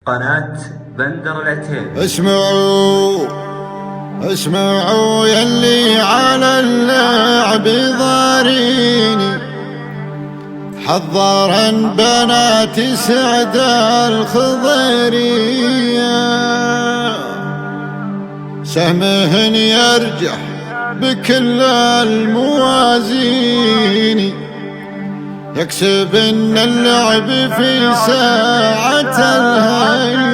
قناة بندر العتيب. اسمعوا يلي على اللعب ضاريني، حضرا بنات سعد الخضيرية، سهمهن يرجح بكل الموازين، يكسبن اللعب في ساعة الهيا.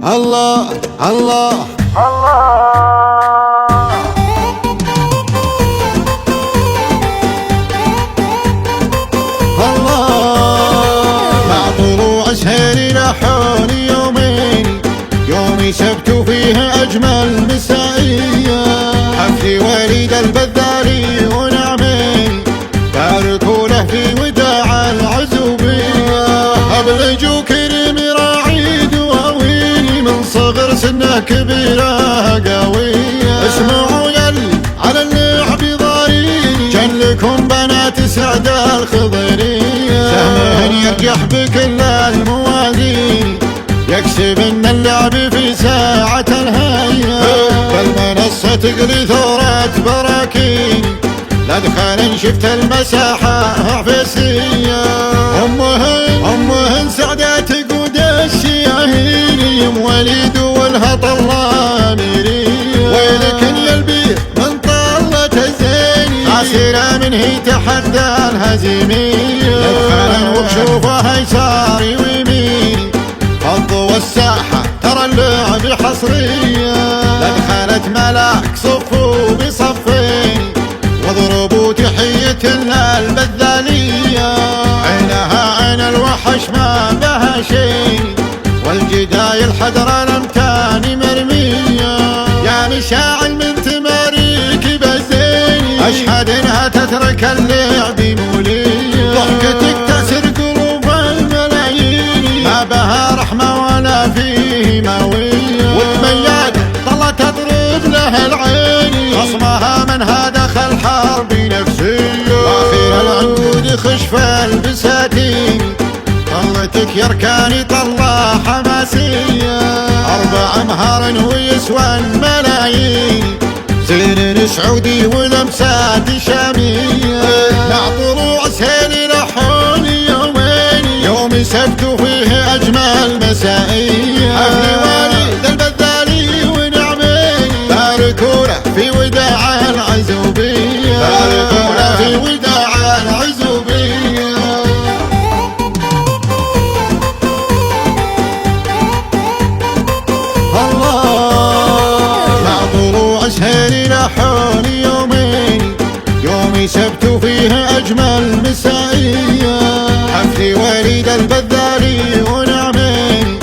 الله الله مع طلوع سهر لحون يومين، يومي سبت فيها أجمل مسائية، حفل وليد البذاري ونعمين، باركوا له في وداع العزوبية، أبلجوا كريم راعي دواويني، من صغر سنه كبيرة قوية. اسمعوا يلي على اللعب ضاريني، جن لكم بنات سعد الخضيرية، سهمهن يرجح بكل الموازين، يكسبن اللعب في ساعة الهيا، بالمنصة تقلي ثورة براكين، لدخل شفت المساحة عفيسية، أمهن سعدة تقود الشياهين، يم وليد والها طلة ميرية، ويلك يلبي من طلة الزيني، عسيرة من هي تحدى الهزيمية، لدخل وبشوفها يساري ويميني، فضوا الساحة ترى اللعب حصرية، لدخلت ملاك صفوا بصفين، واضربوا تحية للبذالية، عينها عين الوحش ما بها شي، والجدايل حدر الامتان مرمية، يا مشاعل من تماريك بزيني، اشهد انها تترك اللعب مولية، ضحكتك تسر قلوب الملايين، ما بها رحمة ولا فيه موية، والمياد ظلت تضرب لها العين، خصمها منها دخل حرب نفسية، واخيرا العنقود خشف البساتين، طلتك يركاني طلة حماسية، 4 أمهار ويسوى ملايين، زين سعودي ولمسات شامية، مع طلوع سهل لحون يومين، يوم سبت فيه أجمل مسائية، حفل وليد البذاري ونعمين، باركوا له في وداع العزوبية، باركوا له في وداع العزوبية. مع طلوع سهر لحون يومين، يومي سبت فيها أجمل مسائية، حفل وليد البذاري ونعمين،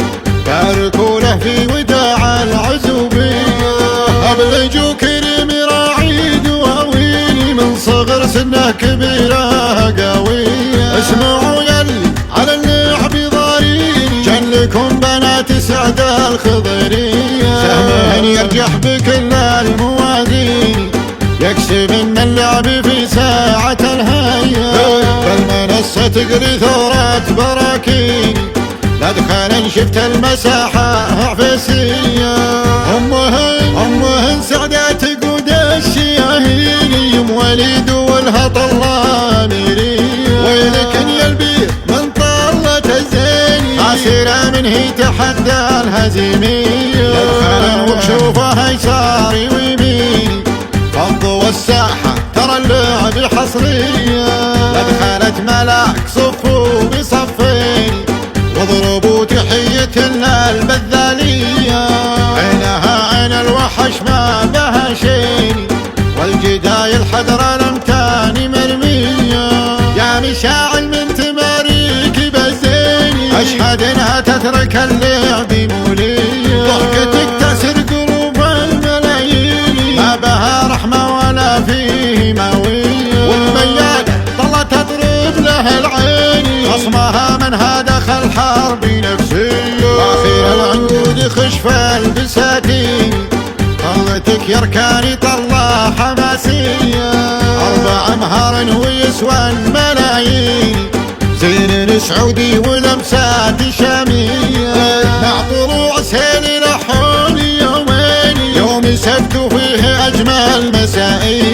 باركوا له في وداع العزوبية، أبلجوا كريم راعي دواويني، من صغر سنه كبيرة قوية. اسمعوا يلي على اللعب ضاريني، جن لكم بنات سعد الخضيرية، سهمهن يرجح بكل الموازين، يكسبن اللعب في ساعة الهيا، بالمنصة تقري ثورة براكين، لدخل شفت المساحة عفيسية، أمهن سعدة تقود الشياهين، يم وليد والها طلة ميرية، ويلك يلبي من طلة الزيني، عسيرة من هي تحدى الهزيمية، لدخل وبشوفها يساري ويميني، فضوا الساحة ترى اللعب حصرية، لدخلت ملاك صفوا بصفين، واضربوا تحية للبذالية، عينها عين الوحش ما بها شي، والجدايل حدر الامتان مرمية، يا مشاعل من تماريك بزيني، اشهد انها تترك اللعب مولية، ضحكتك تسر قلوب الملايين، ما بها رحمة ولا فيه موية، والمياد ظلت تضرب لها العين، خصمها منها دخل حرب نفسية، واخيرا العنقود خشف البساتين، طلتك يركاني طلة حماسية، 4 أمهار ويسوى ملايين، زين سعودي ولمسات شامية مع طلوع سهل لحون يومين، يوم سبت فيه أجمل مسائي